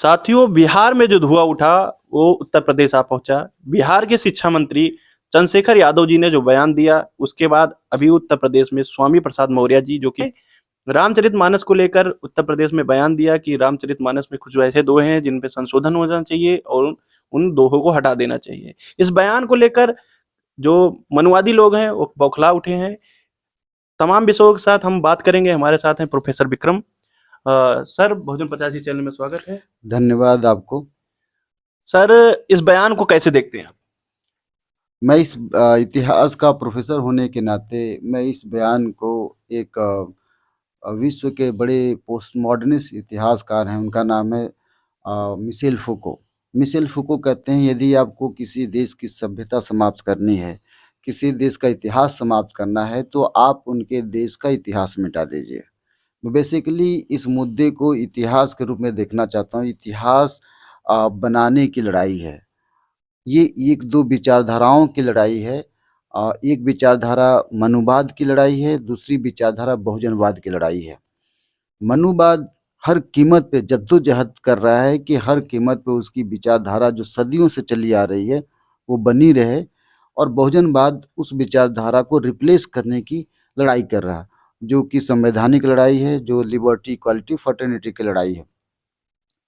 साथियों, बिहार में जो धुआं उठा वो उत्तर प्रदेश आ पहुंचा। बिहार के शिक्षा मंत्री चंद्रशेखर यादव जी ने जो बयान दिया, उसके बाद अभी उत्तर प्रदेश में स्वामी प्रसाद मौर्य जी, जो कि रामचरितमानस को लेकर उत्तर प्रदेश में बयान दिया कि रामचरितमानस में कुछ ऐसे दोहे हैं जिन पे संशोधन होना चाहिए और उन दोहों को हटा देना चाहिए। इस बयान को लेकर जो मनुवादी लोग हैं वो बौखला उठे हैं। तमाम विषयों के साथ हम बात करेंगे। हमारे साथ हैं प्रोफेसर विक्रम। सर, भोजन पचासी चैनल में स्वागत है। धन्यवाद आपको। सर, इस बयान को कैसे देखते हैं आप? मैं इस इतिहास का प्रोफेसर होने के नाते मैं इस बयान को एक विश्व के बड़े पोस्ट मॉडर्निस्ट इतिहासकार हैं, उनका नाम है मिशेल फुको। मिशेल फुको कहते हैं यदि आपको किसी देश की सभ्यता समाप्त करनी है, किसी देश का इतिहास समाप्त करना है, तो आप उनके देश का इतिहास मिटा दीजिए। मैं बेसिकली इस मुद्दे को इतिहास के रूप में देखना चाहता हूँ। इतिहास बनाने की लड़ाई है। ये एक दो विचारधाराओं की लड़ाई है। एक विचारधारा मनुवाद की लड़ाई है, दूसरी विचारधारा बहुजनवाद की लड़ाई है। मनुवाद हर कीमत पे जद्दोजहद कर रहा है कि हर कीमत पे उसकी विचारधारा जो सदियों से चली आ रही है वो बनी रहे, और बहुजनवाद उस विचारधारा को रिप्लेस करने की लड़ाई कर रहा है, जो कि संवैधानिक लड़ाई है, जो लिबर्टी, इक्वालिटी, फ्रेटर्निटी की लड़ाई है।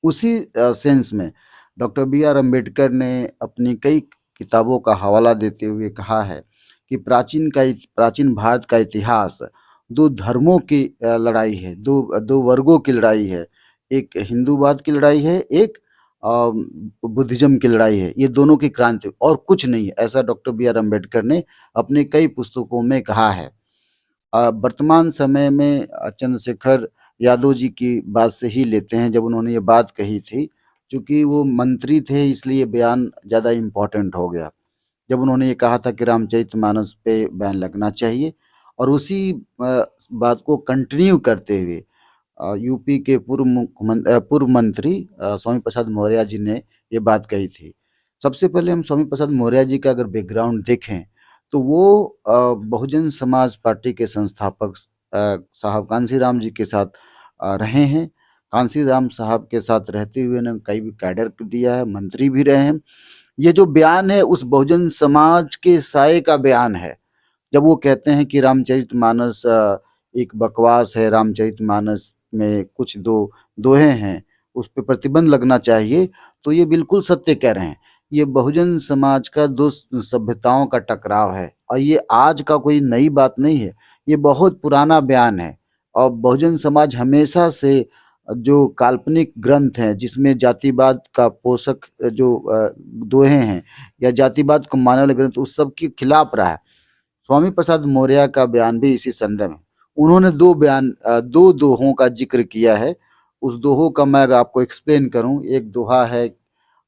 उसी सेंस में डॉक्टर बी आर अम्बेडकर ने अपनी कई किताबों का हवाला देते हुए कहा है कि प्राचीन भारत का इतिहास दो धर्मों की लड़ाई है, दो वर्गों की लड़ाई है। एक हिंदूवाद की लड़ाई है, एक बुद्धिज्म की लड़ाई है। ये दोनों की क्रांति और कुछ नहीं है, ऐसा डॉक्टर बी आर अम्बेडकर ने अपने कई पुस्तकों में कहा है। वर्तमान समय में चंद्रशेखर यादव जी की बात से ही लेते हैं। जब उन्होंने ये बात कही थी, चूँकि वो मंत्री थे इसलिए बयान ज़्यादा इम्पोर्टेंट हो गया। जब उन्होंने ये कहा था कि रामचरितमानस पे बैन लगना चाहिए, और उसी बात को कंटिन्यू करते हुए यूपी के पूर्व मंत्री स्वामी प्रसाद मौर्य जी ने ये बात कही थी। सबसे पहले हम स्वामी प्रसाद मौर्य जी का अगर बैकग्राउंड देखें तो वो बहुजन समाज पार्टी के संस्थापक साहब कांशीराम जी के साथ रहे हैं। कांशीराम साहब के साथ रहते हुए ने कई भी कैडर दिया है, मंत्री भी रहे हैं। ये जो बयान है उस बहुजन समाज के साये का बयान है। जब वो कहते हैं कि रामचरितमानस एक बकवास है, रामचरितमानस में कुछ दोहे हैं, उस पे प्रतिबंध लगना चाहिए, तो ये बिल्कुल सत्य कह रहे हैं। ये बहुजन समाज का दो सभ्यताओं का टकराव है, और ये आज का कोई नई बात नहीं है, ये बहुत पुराना बयान है। और बहुजन समाज हमेशा से जो काल्पनिक ग्रंथ हैं जिसमें जातिवाद का पोषक जो दोहे हैं या जातिवाद को मानने वाले ग्रंथ, उस सब के खिलाफ रहा है। स्वामी प्रसाद मौर्य का बयान भी इसी संदर्भ में उन्होंने दो दोहों का जिक्र किया है। उस दोहों का मैं अगर आपको एक्सप्लेन करूं, एक दोहा है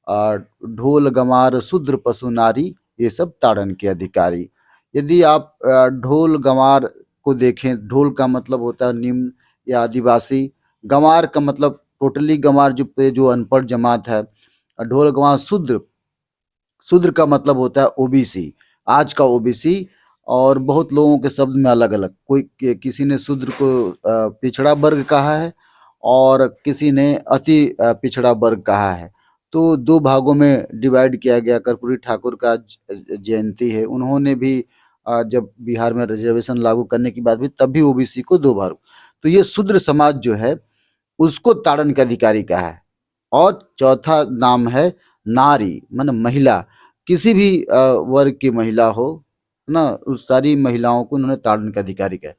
ढोल गंवार शूद्र पशु नारी, ये सब ताड़न के अधिकारी। यदि आप ढोल गंवार को देखें, ढोल का मतलब होता है निम्न या आदिवासी, गंवार का मतलब टोटली गंवार जो अनपढ़ जमात है, ढोल गंवार शूद्र, शूद्र का मतलब होता है ओबीसी, आज का ओबीसी। और बहुत लोगों के शब्द में अलग अलग, किसी ने शूद्र को पिछड़ा वर्ग कहा है और किसी ने अति पिछड़ा वर्ग कहा है। तो दो भागों में डिवाइड किया गया। कर्पूरी ठाकुर का जयंती है, उन्होंने भी जब बिहार में रिजर्वेशन लागू करने की बात हुई तब भी ओबीसी को दो भाग। तो ये शूद्र समाज जो है उसको ताड़न के अधिकारी कहा है। और चौथा नाम है नारी, माने महिला, किसी भी वर्ग की महिला हो ना, उस सारी महिलाओं को उन्होंने ताड़न के अधिकारी कहा।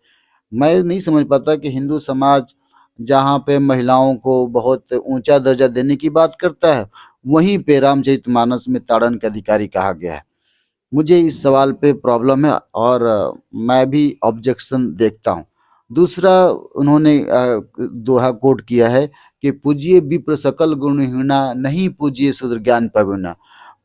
मैं नहीं समझ पाता कि हिंदू समाज जहाँ पे महिलाओं को बहुत ऊंचा दर्जा देने की बात करता है, वहीं पे रामचरितमानस में ताड़न के अधिकारी कहा गया है। मुझे इस सवाल पे प्रॉब्लम है और मैं भी ऑब्जेक्शन देखता हूँ। दूसरा, उन्होंने दोहा कोट किया है कि पूज्य विप्र सकल गुणहीना, नहीं पूज्य शूद्र ज्ञान प्रवीणा।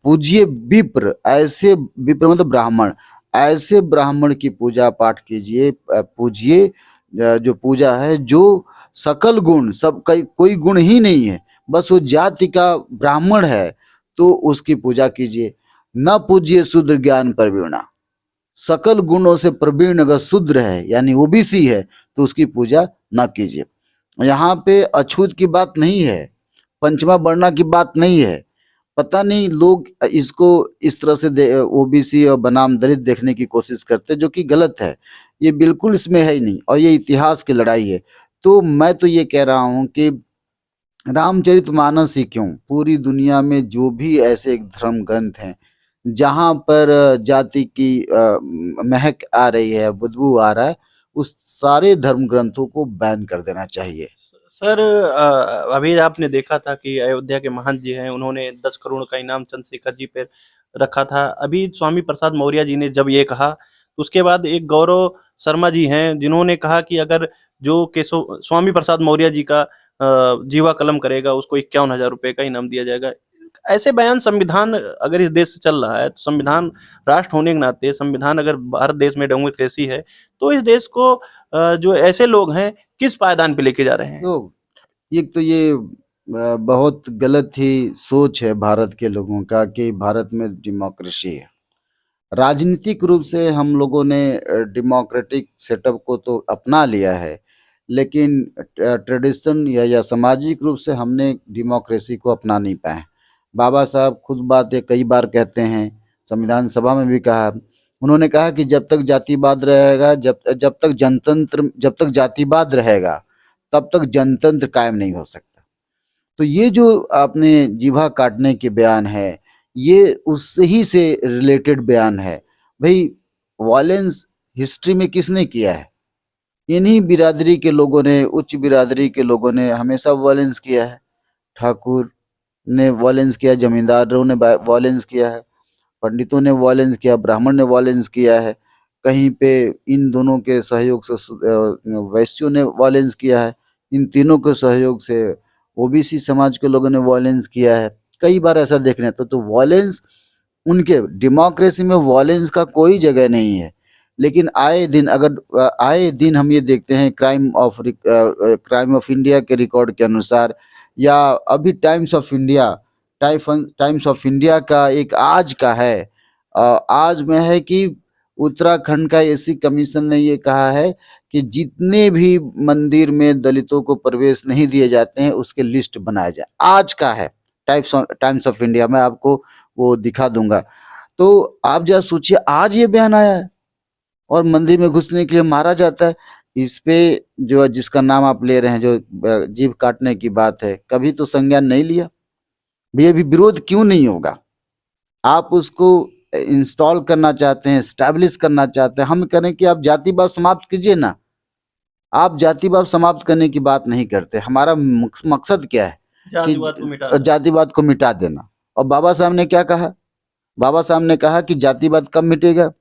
पूज्य विप्र, ऐसे विप्र मतलब ब्राह्मण, ऐसे ब्राह्मण की पूजा पाठ कीजिए। पूजिए, जो पूजा है जो सकल गुण, सब कोई गुण ही नहीं है, बस वो जाति का ब्राह्मण है तो उसकी पूजा कीजिए। न पूज्य शूद्र ज्ञान प्रवीणा, सकल गुणों से प्रवीण अगर शूद्र है यानी ओबीसी है तो उसकी पूजा न कीजिए। यहाँ पे अछूत की बात नहीं है, पंचमा बढ़ना की बात नहीं है। पता नहीं लोग इसको इस तरह से ओबीसी और बनाम दलित देखने की कोशिश करते हैं, जो कि गलत है। ये बिल्कुल इसमें है ही नहीं, और ये इतिहास की लड़ाई है। तो मैं तो ये कह रहा हूँ कि रामचरितमानस ही क्यों, पूरी दुनिया में जो भी ऐसे धर्म ग्रंथ हैं जहाँ पर जाति की महक आ रही है, बदबू आ रहा है, उस सारे धर्म ग्रंथों को बैन कर देना चाहिए। सर अभी आपने देखा था कि अयोध्या के महंत जी हैं, उन्होंने 10 करोड़ का इनाम चंद्रशेखर जी पे रखा था। अभी स्वामी प्रसाद मौर्य जी ने जब ये कहा, तो उसके बाद एक गौरव शर्मा जी हैं, जिन्होंने कहा कि अगर जो केशव स्वामी प्रसाद मौर्य जी का जीवा कलम करेगा, उसको 51,000 रुपए का इनाम दिया जाएगा। ऐसे बयान, संविधान अगर इस देश से चल रहा है, तो संविधान राष्ट्र होने के नाते, संविधान अगर भारत देश में डेमोक्रेसी है, तो इस देश को जो ऐसे लोग हैं, किस पायदान पे लेके जा रहे हैं? तो एक तो ये बहुत गलत ही सोच है भारत के लोगों का कि भारत में डेमोक्रेसी है। राजनीतिक रूप से हम लोगों ने डेमोक्रेटिक सेटअप को तो अपना लिया है, लेकिन ट्रेडिशन या सामाजिक रूप से हमने डेमोक्रेसी को अपना नहीं पाए। बाबा साहब खुद बात ये कई बार कहते हैं, संविधान सभा में भी कहा। उन्होंने कहा कि जब तक जातिवाद रहेगा, जब तक जातिवाद रहेगा, तब तक जनतंत्र कायम नहीं हो सकता। तो ये जो आपने जीभा काटने के बयान है, ये उससे ही से रिलेटेड बयान है। भाई, वायलेंस हिस्ट्री में किसने किया है? इन्हीं बिरादरी के लोगों ने, उच्च बिरादरी के लोगों ने हमेशा वायलेंस किया है। ठाकुर ने वायलेंस किया, जमींदारों ने वायलेंस किया है, पंडितों ने वायलेंस किया, ब्राह्मण ने वायलेंस किया है, कहीं पे इन दोनों के सहयोग से वैश्यों ने वायलेंस किया है, इन तीनों के सहयोग से ओबीसी समाज के लोगों ने वायलेंस किया है। कई बार ऐसा देखने तो वायलेंस, उनके डेमोक्रेसी में वायलेंस का कोई जगह नहीं है। लेकिन आए दिन हम ये देखते हैं क्राइम ऑफ इंडिया के रिकॉर्ड के अनुसार, या अभी टाइम्स ऑफ इंडिया का एक आज का है, आज में है कि उत्तराखंड का एसी कमीशन ने ये कहा है कि जितने भी मंदिर में दलितों को प्रवेश नहीं दिए जाते हैं, उसके लिस्ट बनाया जाए। आज का है, टाइम्स ऑफ इंडिया, मैं आपको वो दिखा दूंगा। तो आप जरा सोचिए, आज ये बयान आया है और मंदिर में घुसने के लिए मारा जाता है। इस पे जो जिसका नाम आप ले रहे हैं, जो जीभ काटने की बात है, कभी तो संज्ञान नहीं लिया। भैया, अभी विरोध क्यों नहीं होगा? आप उसको इंस्टॉल करना चाहते हैं, स्टैब्लिश करना चाहते हैं। हम करें कि आप जातिवाद समाप्त कीजिए ना। आप जातिवाद समाप्त करने की बात नहीं करते। हमारा मकसद क्या है कि जातिवाद को मिटा देना। और बाबा साहब ने क्या कहा? बाबा साहब ने कहा कि जातिवाद कब मिटेगा?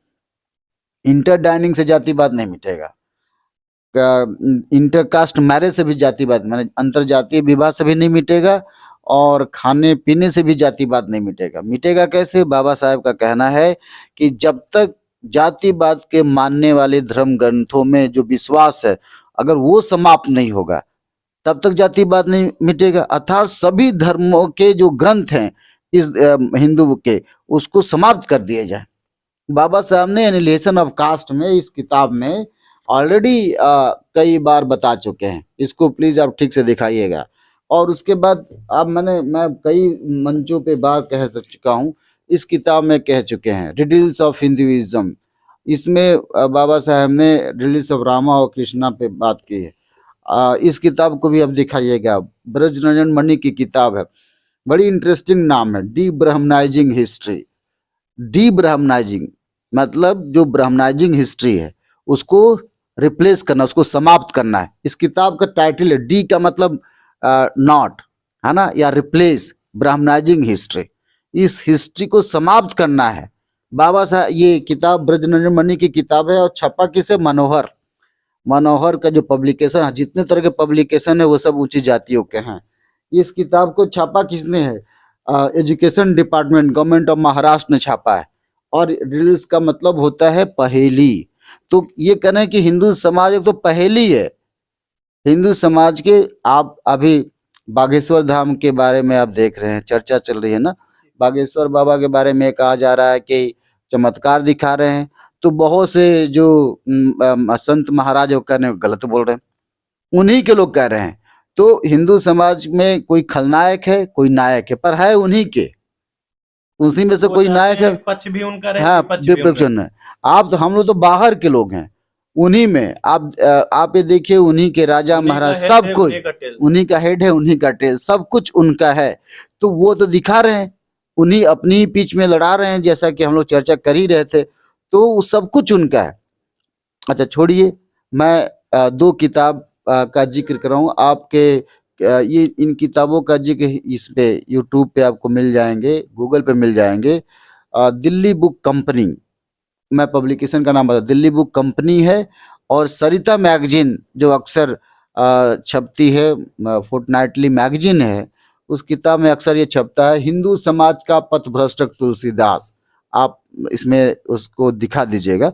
इंटर डाइनिंग से जातिवाद नहीं मिटेगा, इंटरकास्ट मैरिज से भी जातिवाद, माने अंतर जातीय विवाह से भी नहीं मिटेगा, और खाने पीने से भी जातिवाद नहीं मिटेगा। मिटेगा कैसे? बाबा साहब का कहना है कि जब तक जातिवाद के मानने वाले धर्म ग्रंथों में जो विश्वास है, अगर वो समाप्त नहीं होगा, तब तक जातिवाद नहीं मिटेगा। अर्थात सभी धर्मों के जो ग्रंथ हैं इस हिंदू के, उसको समाप्त कर दिए जाए। बाबा साहब ने एनिहिलेशन ऑफ कास्ट में, इस किताब में ऑलरेडी कई बार बता चुके हैं। इसको प्लीज आप ठीक से दिखाइएगा। और उसके बाद अब मैं कई मंचों पे बार कह चुका हूँ, इस किताब में कह चुके हैं, रिडल्स ऑफ हिंदुइज्म। इसमें बाबा साहब ने रिडल्स ऑफ रामा और कृष्णा पे बात की है। इस किताब को भी अब दिखाइएगा। ब्रजरंजन मणि की किताब है, बड़ी इंटरेस्टिंग नाम है, डी ब्राह्मणाइजिंग हिस्ट्री। डी ब्राह्मणाइजिंग मतलब जो ब्राह्मणाइजिंग हिस्ट्री है, उसको रिप्लेस करना, उसको समाप्त करना है। इस किताब का टाइटल है, डी का मतलब नॉट, है ना, या रिप्लेस ब्राह्मणाइजिंग हिस्ट्री। इस हिस्ट्री को समाप्त करना है। बाबा साहब, ये किताब ब्रजरंजन मणि की किताब है, और छपा किसे? मनोहर का जो पब्लिकेशन है, जितने तरह के पब्लिकेशन है वो सब ऊंची जातियों के हैं। इस किताब को छापा किसने है? Education department, government of Maharashtra ने छापा है। और रिडल्स का मतलब होता है पहेली। तो ये कहना है कि हिंदू समाज एक तो पहेली है। हिंदू समाज के, आप अभी बागेश्वर धाम के बारे में आप देख रहे हैं, चर्चा चल रही है ना, बागेश्वर बाबा के बारे में कहा जा रहा है कि चमत्कार दिखा रहे हैं। तो बहुत से जो संत महाराज कह रहे हैं, गलत बोल रहे हैं। उन्हीं के लोग कह रहे हैं तो हिंदू समाज में कोई खलनायक है, कोई नायक है, पर है उन्हीं के, उसी में से वो कोई चाहते नायक है। हैं पक्ष भी उनका रहे, हाँ, विपक्ष भी उनका विपक्ष है। आप तो, हम लोग तो बाहर के लोग हैं, उन्हीं में आप ये देखिए, उन्हीं के राजा रहे। उन्हीं का महाराज हेड सब है, कुछ, उन्हीं का टेल। उन्हीं का हेड है, उन्हीं का टेल, सब कुछ उनका है। तो वो तो दिखा रहे हैं, उन्हीं अपनी ही बीच में लड़ा रहे हैं, जैसा कि हम लोग चर्चा कर ही रहे थे। तो वो सब कुछ उनका है। अच्छा छोड़िए, मैं दो किताब का जिक्र कर रहा हूँ आपके। ये इन किताबों का जिक्र इस पे यूट्यूब पे आपको मिल जाएंगे, गूगल पे मिल जाएंगे। दिल्ली बुक कंपनी, मैं पब्लिकेशन का नाम बता, दिल्ली बुक कंपनी है। और सरिता मैगजीन जो अक्सर छपती है, फोर्टनाइटली मैगजीन है, उस किताब में अक्सर ये छपता है, हिंदू समाज का पथभ्रष्ट तुलसीदास। आप इसमें उसको दिखा दीजिएगा,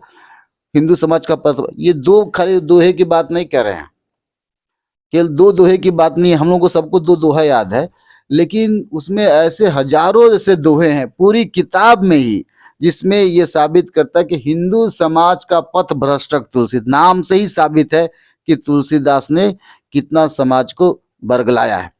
हिंदू समाज का पथ। ये दो खाली दोहे की बात नहीं कर रहे हैं, केवल दो दोहे की बात नहीं है, हम लोग को सबको दो दोहा याद है, लेकिन उसमें ऐसे हजारों ऐसे दोहे हैं पूरी किताब में ही, जिसमें ये साबित करता है कि हिंदू समाज का पथ भ्रष्टक तुलसी, नाम से ही साबित है कि तुलसीदास ने कितना समाज को बरगलाया है।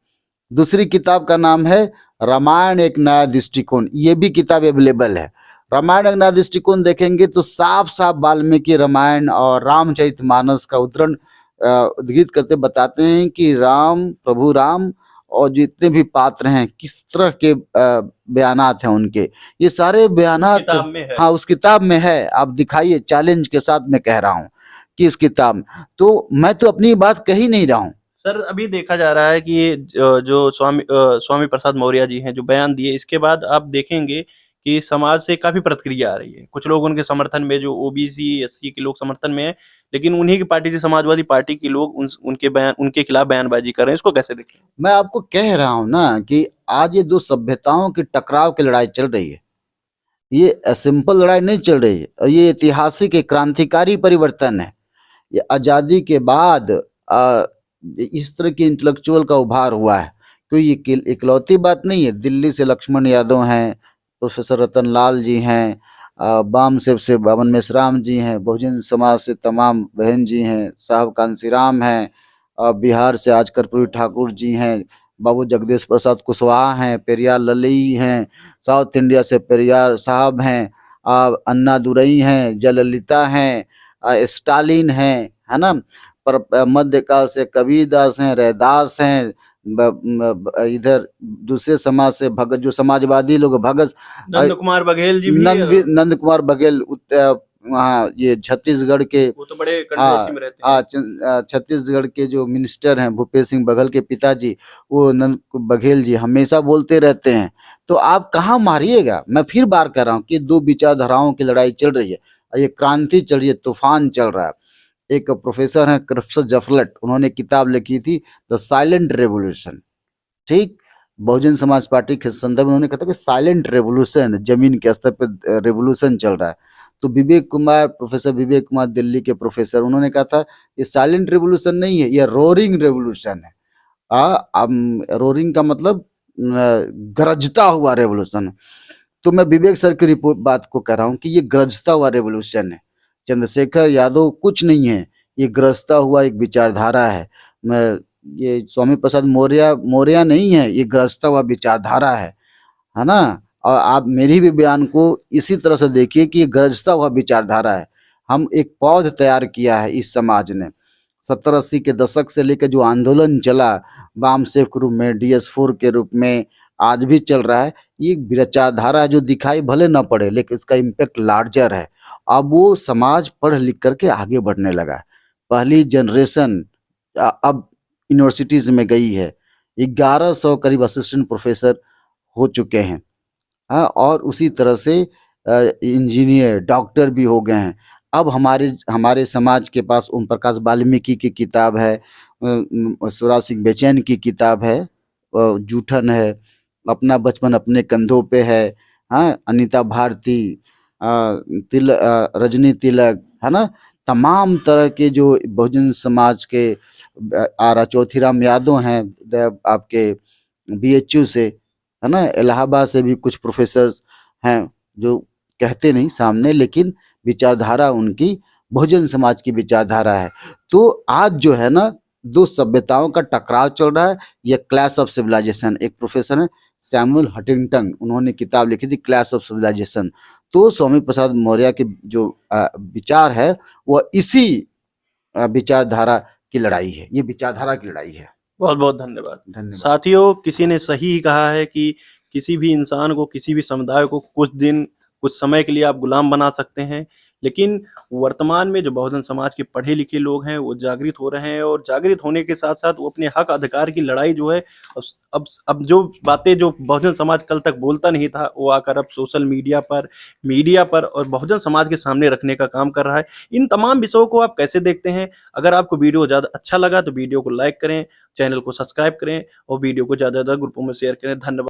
दूसरी किताब का नाम है रामायण एक नया दृष्टिकोण, ये भी किताब अवेलेबल है। रामायण एक नया दृष्टिकोण देखेंगे तो साफ साफ वाल्मीकि रामायण और रामचरितमानस का उद्धरण उद्धृत करते बताते हैं कि राम, प्रभु राम और जितने भी पात्र हैं किस तरह के बयानात हैं उनके, ये सारे बयानात किताब में है। हाँ उस किताब में है। आप दिखाइए, चैलेंज के साथ मैं कह रहा हूँ कि इस किताब, तो मैं तो अपनी बात कह ही नहीं रहा हूँ। सर अभी देखा जा रहा है कि ये जो स्वामी प्रसाद मौर्य जी हैं जो बयान दिए, इसके बाद आप देखेंगे कि समाज से काफी प्रतिक्रिया आ रही है। कुछ लोग उनके समर्थन में, जो ओबीसी एससी के लोग समर्थन में है, लेकिन उन्हीं की पार्टी थी समाजवादी पार्टी के लोग उनके खिलाफ बयानबाजी कर रहे हैं। इसको कैसे देखें? मैं आपको कह रहा हूं ना कि आज ये दो सभ्यताओं की टकराव की लड़ाई चल रही है। ये सिंपल लड़ाई नहीं चल रही है, और ये ऐतिहासिक एक क्रांतिकारी परिवर्तन है। ये आजादी के बाद इस तरह के इंटेलेक्चुअल का उभार हुआ है। कोई ये इकलौती बात नहीं है। दिल्ली से लक्ष्मण यादव हैं, प्रोफेसर रतन लाल जी हैं, बामसेव से बावन मेश्राम जी हैं, बहुजन समाज से तमाम बहन जी हैं, साहब कांसीराम हैं, बिहार से आज कर्पूरी ठाकुर जी हैं, बाबू जगदीश प्रसाद कुशवाहा हैं, पेरियार ललई हैं, साउथ इंडिया से पेरियार साहब हैं, अन्ना दुरई हैं, जयललिता हैं, स्टालिन हैं, है ना। पर मध्यकाल से कबीरदास हैं, रैदास हैं, इधर दूसरे समाज से भगत, जो समाजवादी लोग, भगत नंद कुमार बघेल जी भी नंद कुमार बघेल, वहाँ ये छत्तीसगढ़ के, वो तो बड़े कंट्रोवर्सी में रहते हैं। छत्तीसगढ़ के जो मिनिस्टर हैं, भूपेश सिंह बघेल के पिताजी, वो नंद बघेल जी हमेशा बोलते रहते हैं। तो आप कहाँ मारिएगा। मैं फिर बार कर रहा हूँ कि दो विचारधाराओं की लड़ाई चल रही है, ये क्रांति चल रही है, तूफान चल रहा है। एक प्रोफेसर हैं क्रिस्टोफर जफलेट, उन्होंने किताब लिखी थी द साइलेंट रेवोल्यूशन, ठीक, बहुजन समाज पार्टी के संदर्भ में उन्होंने कहा था कि साइलेंट रेवोल्यूशन, जमीन के स्तर पर रेवोल्यूशन चल रहा है। तो विवेक कुमार, प्रोफेसर विवेक कुमार दिल्ली के प्रोफेसर, उन्होंने कहा था ये साइलेंट रेवोल्यूशन नहीं है, ये रोरिंग रेवोल्यूशन है। रोरिंग का मतलब गरजता हुआ रेवोल्यूशन। तो मैं विवेक सर की रिपोर्ट बात को कह रहा हूँ कि ये गरजता हुआ रेवोल्यूशन है। चंद्रशेखर यादव कुछ नहीं है, ये गरजता हुआ एक विचारधारा है। मैं ये स्वामी प्रसाद मौर्य नहीं है, ये गरजता हुआ विचारधारा है ना। और आप मेरी भी बयान को इसी तरह से देखिए कि ये गरजता हुआ विचारधारा है। हम एक पौध तैयार किया है इस समाज ने। 70-80 के दशक से लेकर जो आंदोलन चला वामसेव के रूप में, DS4 के रूप में, आज भी चल रहा है। ये विचारधारा जो दिखाई भले न पड़े, लेकिन इसका इम्पैक्ट लार्जर है। अब वो समाज पढ़ लिख करके आगे बढ़ने लगा है। पहली जनरेशन अब यूनिवर्सिटीज में गई है, 1100 करीब असिस्टेंट प्रोफेसर हो चुके हैं। हाँ, और उसी तरह से इंजीनियर, डॉक्टर भी हो गए हैं। अब हमारे समाज के पास ओम प्रकाश वाल्मीकि की किताब है, स्वराज सिंह बेचैन की किताब है, जूठन है, अपना बचपन अपने कंधों पे है, हाँ, अनीता भारती, रजनी तिलक, है ना। तमाम तरह के जो बहुजन समाज के, आरा चौधरीराम यादव हैं आपके BHU से, है ना, इलाहाबाद से भी कुछ प्रोफेसर्स हैं जो कहते नहीं सामने, लेकिन विचारधारा उनकी बहुजन समाज की विचारधारा है। तो आज जो है ना, दो सभ्यताओं का टकराव चल रहा है, यह क्लैश ऑफ सिविलाइजेशन। एक प्रोफेसर है सैमुअल हंटिंगटन, उन्होंने किताब लिखी थी क्लैश ऑफ सिविलाइजेशन। तो स्वामी प्रसाद मौर्य के जो विचार है वह इसी विचारधारा की लड़ाई है, ये विचारधारा की लड़ाई है। बहुत बहुत धन्यवाद। धन्यवाद। साथियों, किसी ने सही ही कहा है कि किसी भी इंसान को, किसी भी समुदाय को कुछ दिन, कुछ समय के लिए आप गुलाम बना सकते हैं, लेकिन वर्तमान में जो बहुजन समाज के पढ़े लिखे लोग हैं वो जागृत हो रहे हैं, और जागृत होने के साथ साथ वो अपने हक अधिकार की लड़ाई जो है, अब जो बातें जो बहुजन समाज कल तक बोलता नहीं था, वो आकर अब सोशल मीडिया पर और बहुजन समाज के सामने रखने का काम कर रहा है। इन तमाम विषयों को आप कैसे देखते हैं? अगर आपको वीडियो ज़्यादा अच्छा लगा तो वीडियो को लाइक करें, चैनल को सब्सक्राइब करें और वीडियो को ज़्यादा से ज़्यादा ग्रुपों में शेयर करें। धन्यवाद।